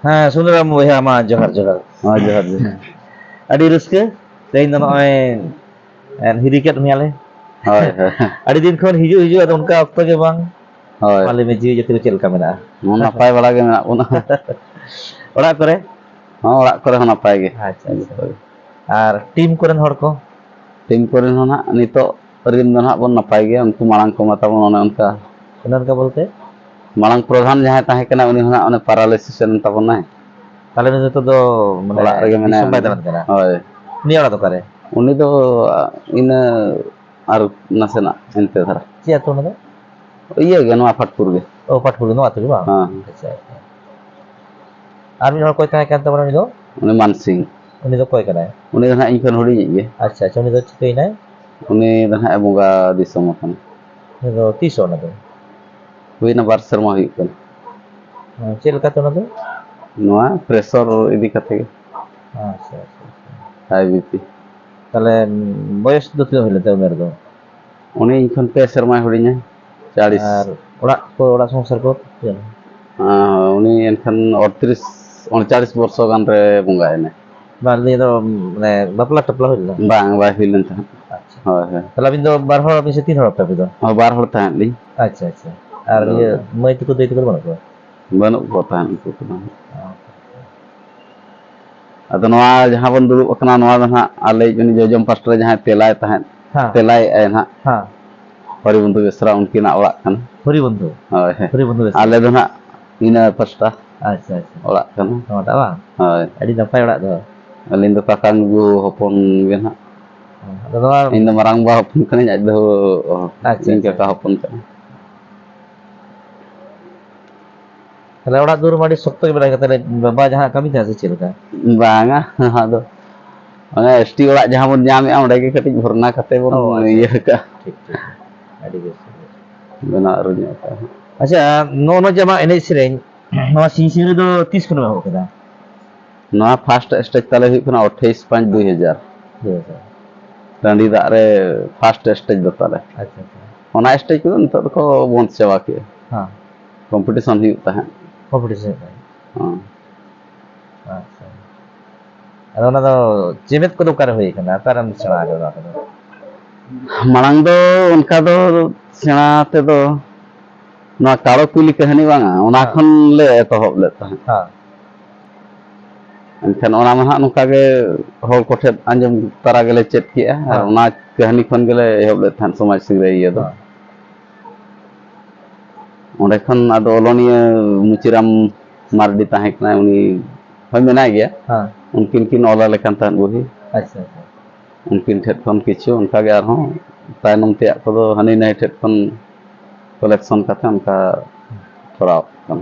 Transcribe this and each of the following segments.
हाँ सुंदरम बया मा जोहार जोहार जोहार जोहार अड़ी रस्के तेन दो नय हिरिकेट मियाले हय हय अड़ी दिन खन हिजु हिजु अद उनका अक्तो के बांग हय माले में जी जति चेल का मेना नपाय बड़ा गे मेना बोना ओड़ा करे हां ओड़ा करे हो नपाय गे अच्छा अच्छा आर टीम कोरेन हड़ को टीम कोरेन हो ना नितो रिन दो ना बोन नपाय गे उनको मांग को मता बोन उनका उनका बोलते मांग प्रधान जहां ताहे कना उनी होना उन पैरालिसिस तबन ना ताले में तो माने ओड़ा रे मेना दिसम बाय दान करा हय नि ओड़ा तो करे उनी दो इन आर नसेना एनते धरा चिया तो ना इये गे नवा फटपुर गे ओ पटपुर नो आते बा हां अच्छा आर मी हड़ कोई ताहे कान तबन दो उनी मानसिंह उनी दो कोई करा उनी ना इन खन हुडी गे अच्छा अच्छा उनी दो चिकई ना उनी ना बोगा दिसम खन उनी दो 30 ना दो हुईना बार शर्मा हुई कन चेल का तो ना दो नवा प्रेशर इदी कते अच्छा अच्छा हाई बीपी ताले बयस दो तिनो हले ते उमेर दो उनी इन खन पे शर्मा हुडीnya 40 आर ओड़ा संसार को उनी एनखन 38 39 वर्ष गान रे बंगा एने बार दे दो माने बापला टपला होइला बांग बाय हिलन था अच्छा होय होय ताले बिन दो बार हड़ बिन से 3 हड़ पे दो बार हड़ था ली अच्छा अच्छा आर ये मई तुको दे तुको बना को बनु को था उनको तो अद नवा जहां बन दुरु कना नवा दना आले जनी जोजम पास्टर जहां तेलाय तहन तेलाय ए ना हां हरिबंधु बेसरा उनकी ना ओड़ा कन हरिबंधु बेसरा आले दना इना पास्टा अच्छा अच्छा ओड़ा कन ओड़ा बा होय अड़ी नपाय ओड़ा दो अलिन दो काकान गु हपन गे ना अद नवा इन दो मारांग बा हपन कने आज दो इन का हपन कन ताले ओड़ा दूर माडी सख्त के बेला ताले बाबा जहां कमी था से चेलका बांगा हादो अने एसटी ओड़ा जहां बन जामे ओंडे के कटिज भरना कते बन ये का ठीक ठीक अड़ी बेस बना रुnya का अच्छा नो नो जमा एने सेरेन नवा सिंसिरी दो 30 खन हो केदा नवा फर्स्ट स्टेज ताले हुई कना 28/5/2000 टांडी दा रे फर्स्ट स्टेज दो ताले अच्छा अच्छा ओना स्टेज को तो को बंद सेवा के हां कंपटीशन हुई ता है कंपटीशन हां अच्छा अदो ना दो जेमेत को दो करे होई कना तारम सेवा दो ना दो मांग दो उनका दो सेना ते दो ना कारो कुली कहानी बांगा ओना खन ले एतहब ले ता हां एनखान ओना मा नुका गे होल कोठे अंजम तारा गेले चेत किया और ओना कहानी खन गेले एहब ले थान समाज सिंगरे ये दो ओंडे खन आदो ओलोनिया मुचिराम मारडी ताहे कना उनी होय मेना गया हां उनकिन किन ओला लेकान तान बुही अच्छा अच्छा उनकिन ठेट खन किछु उनका गे आरो तायनम ते को हनी नै ठेट खन कलेक्शन कते उनका थोड़ा कन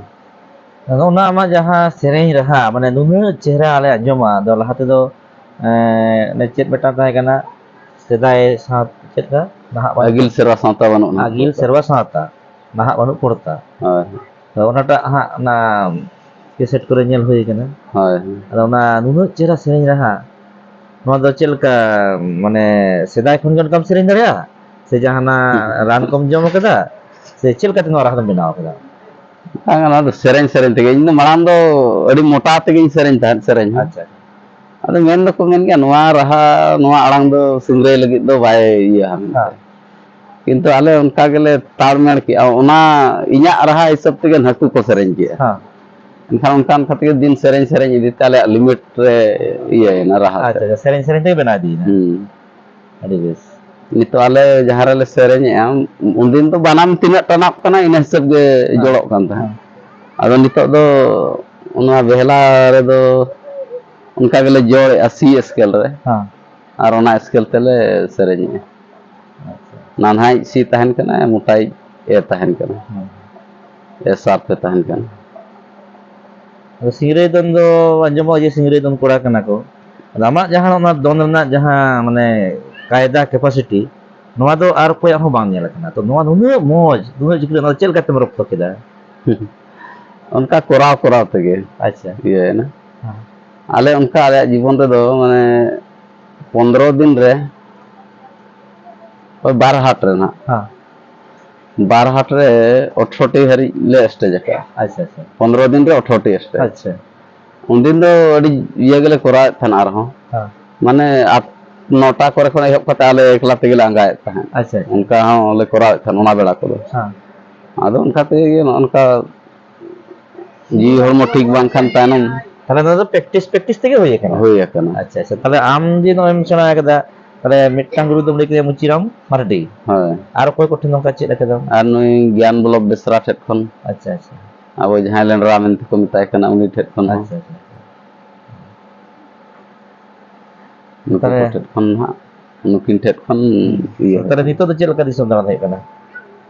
ना आमा जहां सेरेन रहा माने नुनु चेहरा आले अंजमा दो लहाते दो ने चेत बेटा ताहे कना सेदाय साथ चेत का नहा अगिल सेरवा सावता बनु ना अगिल सेरवा सावता नहा बनु पड़ता हाय तो ओनाटा हा ना केसेट करे नेल होई कना हाय अदो ना नुनु चेहरा सेरेन रहा नवा दो चेलका माने सेदाय खन गन कम सेरेन दरिया से जहाना रान कम जम कदा से चेलका तनो रहा बनाव कदा ना दो सेरेन सेरेन तेगे इन माराम दो अडी मोटा तेगे सेरेन ता सेरेन अच्छा अदो मेन दो को मेन गया नवा रहा नवा आड़ांग दो सिंगरे लगी दो बाय इया हां किंतु आले उनका गेले तालमेल की ओना इया रहा हिसाब तेगे हकू को सेरेन की हां एनखान उनकान खातिर दिन सेरेन सेरेन इदी ताले लिमिट रे इया ना रहा अच्छा सेरेन सेरेन ते बना दी ना अड़ी बेस नितो आले जहां रे सेरेन उन दिन तो बनाम तिना टनाप कना इन हिसाब गे जोड़ो कान था अदो नितो दो उना बेहला रे दो उनका गेले जोड़ 80 स्केल रे हां और ओना स्केल तेले सेरेन अच्छा नानहाई सी तहन कना मोटाई ए तहन कना ए साथ पे तहन कना सिंगरे दन दो अंजमो जे सिंगरे दन कोड़ा कना को रामा जहां ना दोन ना जहां माने कायदा कैपेसिटी नवा दो आर कोई हो बांग नेल कना तो नवा नुनु मोज नुनु जिक्र ना चेल कते मरक केदा उनका कोराव कोराव तेगे अच्छा ये ना हां आले उनका आले जीवन रे दो माने 15 दिन रे और 12 हाट रे ना हां 12 हाट रे 18 हरी ले स्टेज का अच्छा अच्छा 15 दिन रे 18 स्टेज अच्छा undin do adi iya gele kora than arho हाँ mane 9टा kore khona ehop kate ale ekla tegele anggaet tahen अच्छा अच्छा onka hon ole kora than ona bela ko do हाँ ado onka tege onka ji hormo ठीक bang khan tanam তাহলে নয় practice practice থেকে হয়ে গেছে hoy akana আচ্ছা আচ্ছা তাহলে আম যে নয় সেনা একদা তাহলে মিটটাং গুরু তুমি লিখে মুচিরাম মারডি hoy আর কয় কঠিন নঙ্কা চেক একদম ar nui gyan blok besra thet khon আচ্ছা আচ্ছা abo jahan len ramen ko mitai kana uni thet khon আচ্ছা আচ্ছা nuku Tare- thet khon ha nukin thet khon iya তাহলে নিতো তো চেক দিছম দাঁড়া থাকে না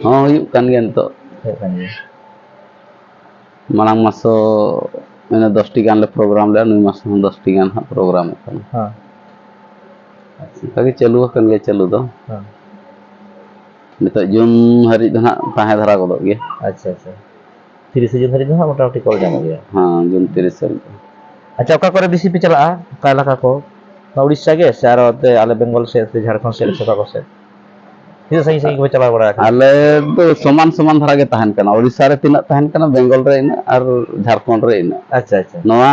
oh huyuk kan gen to হয়ে kan ya malang maso mana 10 gan le program le nui maso 10 gan ha program kan হ্যাঁ kage chalu kan ge chalu do হ্যাঁ nito Jun hari do na tahe dhara godok ge আচ্ছা আচ্ছা 30 জন ধরে না মোটামুটি call জানা গিয়া ha Jun 30 hari আচ্ছা ওকা করে বেশি পে চালা কা এলাকা কো না উড়িষ্যা গে সে আর ওতে আলে বেঙ্গল সে ঝাড়খণ্ড সে সেটা করছে ঠিক আছে সেই কো চালা বড়া ale do soman soman dhara ge tahan kana odisha re tina tahan kana bengal re ina ar jharkhand re ina আচ্ছা আচ্ছা noa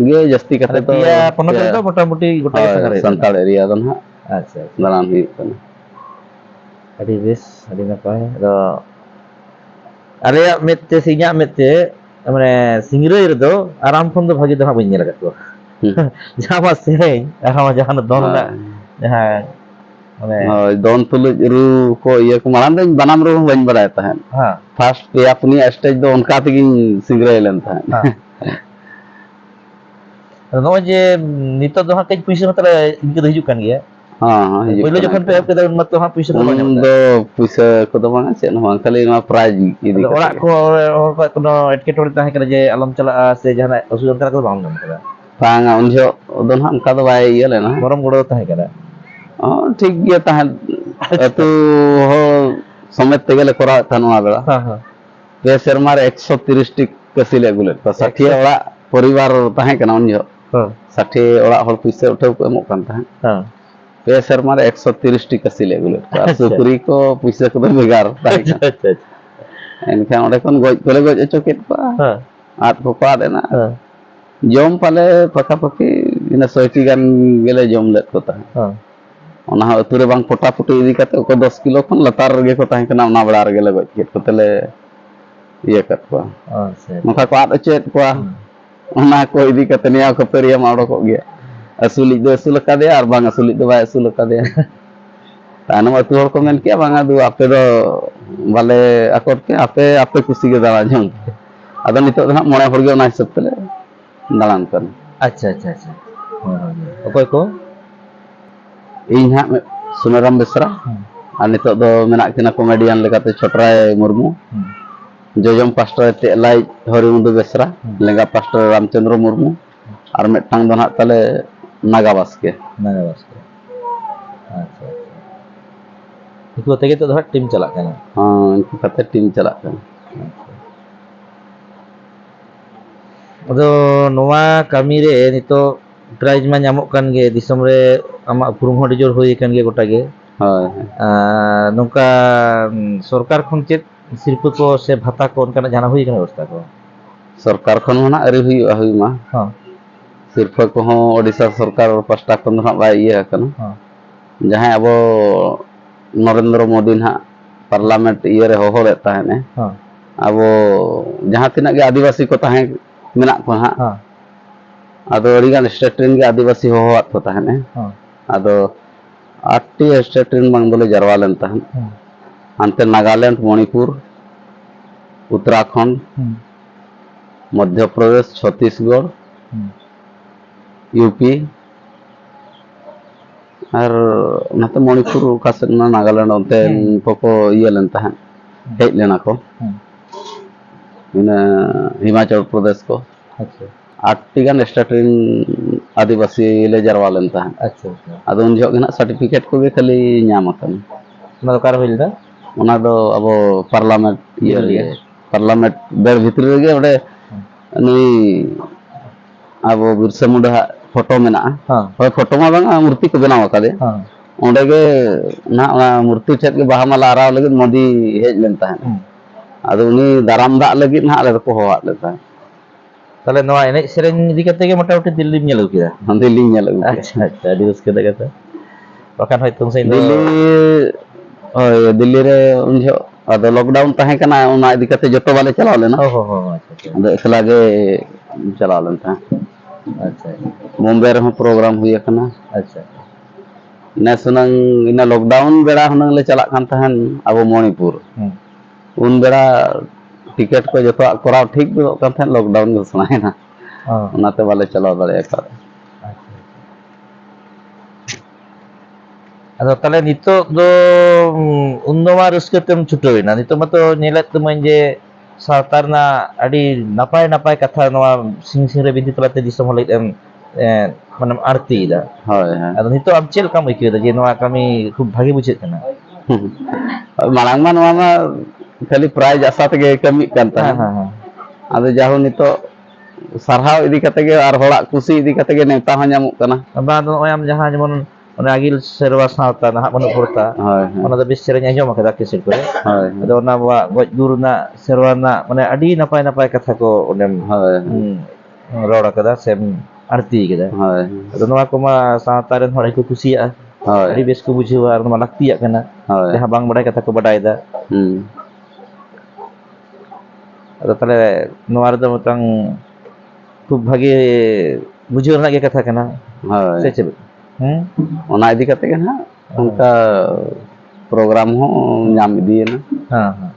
ge jasti kate to পিয়া পনেরো তো মোটামুটি গোটা সাগরে santal area don ha আচ্ছা আচ্ছা dalam huyuk kana ᱟᱹᱰᱤ ᱵᱮᱥ ᱟᱹᱰᱤ ᱱᱟᱯᱟᱭ ᱟᱫᱚ ᱟᱞᱮᱭᱟᱜ ᱢᱮᱫ ᱛᱮ ᱥᱤᱧᱟᱜ ᱢᱮᱫ ᱛᱮ ᱢᱟᱱᱮ ᱥᱤᱝᱨᱟᱹᱭ ᱨᱮᱫᱚ ᱟᱨᱟᱢ ᱠᱷᱚᱱ ᱫᱚ ᱵᱷᱟᱹᱜᱤ ᱫᱚ ᱦᱟᱸᱜ ᱵᱟᱹᱧ ᱧᱮᱞ ᱟᱠᱟᱫ ᱠᱚᱣᱟ ᱡᱟᱦᱟᱸ ᱢᱟ ᱥᱮᱨᱮᱧ ᱡᱟᱦᱟᱸ ᱫᱚᱱ ᱨᱮᱱᱟᱜ ᱡᱟᱦᱟᱸ ᱢᱟᱱᱮ hoy don tuluk ru ko iya ko malam den banam ru bañ baday tahen হ্যাঁ first peya punia stage do onka tegin singrai len tahen হ্যাঁ ᱟᱫᱚ ᱱᱚᱜᱼᱚᱭ ᱡᱮ ᱱᱤᱛᱚᱜ ᱫᱚ ᱦᱟᱸᱜ ᱠᱟᱹᱡ ᱯᱩᱭᱥᱟᱹ ᱦᱚᱸ ᱛᱟᱦᱞᱮ ᱤᱱᱠᱟᱹ ᱫᱚ ᱦᱤᱡᱩᱜ ᱠᱟᱱ ᱜᱮᱭᱟ ha ha hijuk ᱯᱳᱭᱞᱳ ᱡᱚᱠᱷᱚᱱ ᱯᱮ ᱮᱦᱚᱵ ᱠᱮᱫᱟ ᱩᱱ ᱢᱟᱛᱚ ᱦᱟᱸᱜ ᱯᱩᱭᱥᱟᱹ ᱫᱚ ᱵᱟᱝ ᱧᱟᱢᱚᱜ do puisa ko do bang chet no kali ma prize idi ᱟᱫᱚ ᱚᱲᱟᱜ ᱠᱚ ᱦᱚᱲ ᱠᱚᱣᱟᱜ কোনো ᱮᱴᱠᱮᱴᱚᱬᱮ ᱛᱟᱦᱮᱸ ᱠᱟᱱᱟ ᱡᱮ ᱟᱞᱚᱢ ᱪᱟᱞᱟᱜᱼᱟ ᱥᱮ ᱡᱟᱦᱟᱱᱟᱜ ᱚᱥᱩᱵᱤᱫᱟ ᱚᱱᱠᱟ ᱠᱚᱫᱚ ᱵᱟᱢ ᱧᱟᱢ ᱠᱟᱫᱟ panga unjo don ha onka do bay iya lena ᱜᱚᱨᱚᱢ ᱜᱚᱲᱚ ᱛᱟᱦᱮᱸ ᱠᱟᱱᱟ oh ঠিক gya tahen atu ho somet tegele kora tan ona bela হ্যাঁ হ্যাঁ pe sermar 130 tik kasile gulet pa 60 orak poribar tahen kana unjo হ্যাঁ 60 orak hol puisa uthau ko emok kan tahen হ্যাঁ pe sermar 130 tik kasile gulet ar Acha. sukri ko puisa ko do begar tahen আচ্ছা আচ্ছা enkan ode kon goj kole goj ecoket pa হ্যাঁ at ko pa dena হ্যাঁ jom pale pakapaki ina 60 gan gele jom let ko tahen হ্যাঁ ona ha ature bang pota puti idi kate ko 10 kilo kon latar ge ko tahen kana ona bala gele goj ket ko tele iya kat ko আচ্ছা maka ko at ecet ko ona ko idi kate niya ko peria ma ko ge asulik do asul ka de ar bang asulik do bay asul ka de tanam atu hor ko men kia bang adu ape do bale akot ke ape kusi ge dala jom ado nitok do ha mone hor ge ona hisab tele dalan kan আচ্ছা আচ্ছা আচ্ছা অকয় কো ᱤᱧ ᱦᱟᱸᱜ ᱥᱩᱱᱟᱨᱟᱢ ᱵᱮᱥᱨᱟ ᱟᱨ ᱱᱤᱛᱚᱜ ᱫᱚ ᱢᱮᱱᱟᱜ ᱠᱤᱱᱟ comedian ᱞᱮᱠᱟᱛᱮ ᱪᱷᱚᱴᱨᱟᱭ ᱢᱩᱨᱢᱩ ᱡᱚᱡᱚᱢ ᱯᱟᱥᱴᱟ ᱨᱮ ᱛᱮᱞᱟᱭ ᱦᱚᱨᱤᱢᱩᱫᱩ ᱵᱮᱥᱨᱟ ᱞᱮᱸᱜᱟ ᱯᱟᱥᱴᱟ ᱨᱮ ᱨᱟᱢᱪᱚᱱᱫᱨᱚ ᱢᱩᱨᱢᱩ ᱟᱨ ᱢᱤᱫᱴᱟᱝ ᱫᱚ ᱱᱟᱦᱟᱜ ᱛᱟᱞᱮ ᱱᱟᱜᱟ ᱵᱟᱥᱠᱮ ᱱᱟᱜᱟ ᱵᱟᱥᱠᱮ ᱟᱪᱪᱷᱟ ᱩᱱᱠᱩ ᱛᱮᱜᱮ ᱛᱚ ᱦᱟᱸᱜ ᱴᱤᱢ ᱪᱟᱞᱟᱜ ᱠᱟᱱᱟ ᱩᱱᱠᱩ ᱠᱟᱛᱮ ᱴᱤᱢ ᱪᱟᱞᱟᱜ ᱠᱟᱱᱟ ᱟᱫᱚ ᱱᱚᱣᱟ ᱠᱟᱹᱢᱤ ᱨᱮ ᱱᱤᱛᱚᱜ ᱯᱨᱟইᱡᱽ ᱢᱟ ᱧᱟᱢᱚᱜ ᱠᱟᱱ ᱜᱮ ᱫᱤᱥᱚᱢ ᱨᱮ ᱟᱢᱟᱜ ᱩᱯᱨᱩᱢ ᱦᱚᱸ ᱟᱹᱰᱤ ᱡᱳᱨ ᱦᱩᱭ ᱟᱠᱟᱱ ᱜᱮ ᱜᱚᱴᱟ ᱜᱮ ᱦᱳᱭ ᱱᱚᱝᱠᱟ ᱥᱚᱨᱠᱟর ᱠᱷᱚᱱ ᱪᱮᱫ ᱥᱤᱨᱯᱟᱹ ᱠᱚ ᱥᱮ ᱵᱷᱟᱛᱟ ᱠᱚ ᱚᱱᱠᱟᱱᱟᱜ ᱡᱟᱦᱟᱸ ᱦᱩᱭ ᱟᱠᱟᱱᱟ ᱵᱮᱵᱚᱥᱛᱷᱟ ᱠᱚ ᱥᱚᱨᱠᱟর ᱠᱷᱚᱱ ᱦᱚᱸ ᱱᱟᱜ ᱟᱹᱣᱨᱤ ᱦᱩᱭᱩᱜᱼᱟ ᱦᱩᱭ ᱢᱟ ᱦᱚᱸ ᱥᱤᱨᱯᱟᱹ ᱠᱚᱦᱚᱸ ᱳᱰᱤᱥᱟ ᱥᱚᱨᱠᱟর ᱯᱟᱥᱴᱟ ᱠᱷᱚᱱ ᱫᱚ ᱱᱟᱜ ᱵᱟᱭ ᱤᱭᱟᱹ ᱟᱠᱟᱱᱟ ᱦᱚᱸ ᱡᱟᱦᱟᱸᱭ ᱟᱵᱚ ᱱᱚᱨᱮᱱᱫᱨᱚ ᱢᱳᱫᱤ ᱱᱟᱜ ᱯᱟᱨᱞᱟᱢᱮᱱᱴ ᱤᱭᱟᱹ ᱨᱮ ᱦᱚᱦᱚ ᱞᱮᱫ ᱛᱟᱦᱮᱱᱮ ᱦᱚᱸ ᱟᱵᱚ ᱡᱟᱦᱟᱸ ᱛᱤᱱᱟᱹᱜ ᱜᱮ ᱟᱹᱫᱤᱵᱟᱹᱥᱤ ko tahen menak ko ha ᱦᱚᱸ ado ᱟᱹᱰᱤᱜᱟᱱ state ᱨᱮᱱ ᱜᱮ ᱟᱹᱫᱤᱵᱟᱹᱥᱤ ᱦᱚᱦᱚᱣᱟᱫ ko tahen ᱦᱚᱸ ado 8টি state ᱨᱮᱱ ᱵᱟᱝ ᱫᱚᱞᱮ ᱡᱟᱨᱣᱟ ᱞᱮᱱ ᱛᱟᱦᱮᱱ ᱦᱟᱱᱛᱮ नागालैंड मणिपुर उत्तराखंड मध्य प्रदेश छत्तीसगढ़ यूपी और नाते मणिपुर का से नागालैंड onte को iya len tahen hej lena ko ina Himachal Pradesh को अच्छा 8टी gan state rin आदिवासी ले jarwa len tahen अच्छा अच्छा ado un jog na certificate ko ge khali nyam akan ᱚᱱᱟ ᱫᱚ ᱚᱠᱟᱨᱮ ᱦᱩᱭ ᱞᱮᱱᱟ ona do abo parliament iya Diल्ली re parliament ber bhitri rege ode nui abo birsa munda photo mena हाँ hoy photo ma bang murti ko benaw akade हाँ onde ge na ona murti thet ge baha mala araw lagid modi hej len tahen ado uni daram dak lagid na ale ko hoat le tahen Tahle noa enej sereng idi kate ge motamuti Dilli nyel agu kida. Dilliᱧ ᱧᱮᱞ ᱟᱹᱜᱩ ᱠᱮᱜᱼᱟ Acha acha adi raska da kata. Bakan hoyto sai do Delhi ᱦᱳᱭ ᱫᱤल्ᱞᱤ ᱨᱮ ᱩᱱ ᱡᱚᱦᱚᱜ ᱟᱫᱚ lockdown ᱛᱟᱦᱮᱸ ᱠᱟᱱᱟ ᱚᱱᱟ ᱤᱫᱤ ᱠᱟᱛᱮ ᱡᱚᱛᱚ ᱵᱟᱞᱮ ᱪᱟᱞᱟᱣ ᱞᱮᱱᱟ acha acha. ᱟᱫᱚ ᱮᱠᱞᱟ ᱜᱮ ᱪᱟᱞᱟᱣ ᱞᱮᱱ ᱛᱟᱦᱮᱸ Acha ᱵᱚᱢᱵᱮ ᱨᱮᱦᱚᱸ ᱯᱨᱳᱜᱨᱟᱢ ᱦᱩᱭ ᱟᱠᱟᱱᱟ acha. ᱱᱮᱥ ᱦᱩᱱᱟᱹᱝ ᱤᱱᱟᱹ ᱞᱚᱠᱰᱟᱣᱩᱱ ᱵᱮᱲᱟ ᱦᱩᱱᱟᱹᱝ ᱞᱮ ᱪᱟᱞᱟᱜ ᱠᱟᱱ ᱛᱟᱦᱮᱱ ᱟᱵᱚ ᱢᱚणᱤᱯᱩᱨ ᱩᱱ ᱵᱮᱲᱟ ᱴᱤᱠᱤᱴ ᱠᱚ ᱡᱚᱛᱚᱣᱟᱜ ᱠᱚᱨᱟᱣ ᱴᱷᱤᱠ ᱜᱚᱫᱚᱜ ᱠᱟᱱ ᱛᱟᱦᱮᱸᱫ ᱞᱚᱠᱰᱟᱣᱩᱱ ᱜᱷᱳᱥᱚᱱᱟᱭᱮᱱᱟ Oh. ᱚᱱᱟᱛᱮ ᱵᱟᱞᱮ ᱪᱟᱞᱟᱣ ᱫᱟᱲᱮ ᱟᱠᱟᱫᱟ Ado tahle nitok do undo ma raska tem chutawena nitok mato nyelat teman je sawta rena adi napai katha noa sing re binti talate disom holit em manam arti da. ᱦᱳᱭ ᱦᱳᱭ Ado nitok am chel kam ikeu da je noa kami khub bhagi bujhet kana. ᱢᱟᱲᱟᱝ ᱢᱟ ᱱᱚᱣᱟ ᱢᱟ ᱠᱷᱟᱹᱞᱤ prize ᱟᱥᱟ ᱛᱮᱜᱮ ᱠᱟᱹᱢᱤᱜ ᱠᱟᱱ Ha ᱛᱟᱦᱮᱸᱫ ha ha. ᱟᱫᱚ ᱡᱟᱦᱳ ᱱᱤᱛᱚᱜ ᱥᱟᱨᱦᱟᱣ ᱤᱫᱤ ᱠᱟᱛᱮ ᱜᱮ ᱟᱨ ᱦᱚᱲᱟᱜ ᱠᱩᱥᱤ ᱤᱫᱤ ᱠᱟᱛᱮ ᱜᱮ ᱱᱮᱣᱛᱟ ᱦᱚᱸ ᱧᱟᱢᱚᱜ ᱠᱟᱱᱟ Ba do oyam jahan jemon one agil serwa sawta nah manu porta. ᱦᱳᱭ Ona do bis serenya jom akada kesir ko. ᱦᱳᱭ Ado ona wa goj guru na serwa na mane adi napai katha ko onem ᱦᱳᱭ ror akada sem arti kida. ᱦᱳᱭ Ado noa ko ma sawta ren hor ku kusiya. ᱦᱳᱭ Adi bes ko bujhewa ar ma laktiya kana. ᱦᱳᱭ Jahan bang badai katha ko badai da. Ado tahle noa redo motang khub bhagi bujhew renak ge katha kana. ᱦᱳᱭ Se chebe. ᱚᱱᱟ ᱤᱫᱤ ᱠᱟᱛᱮ ᱜᱮ ᱱᱟᱦᱟᱜ ᱚᱱᱠᱟ programme ᱦᱚᱸ ᱧᱟᱢ ᱤᱫᱤᱭᱮᱱᱟ Ha ha.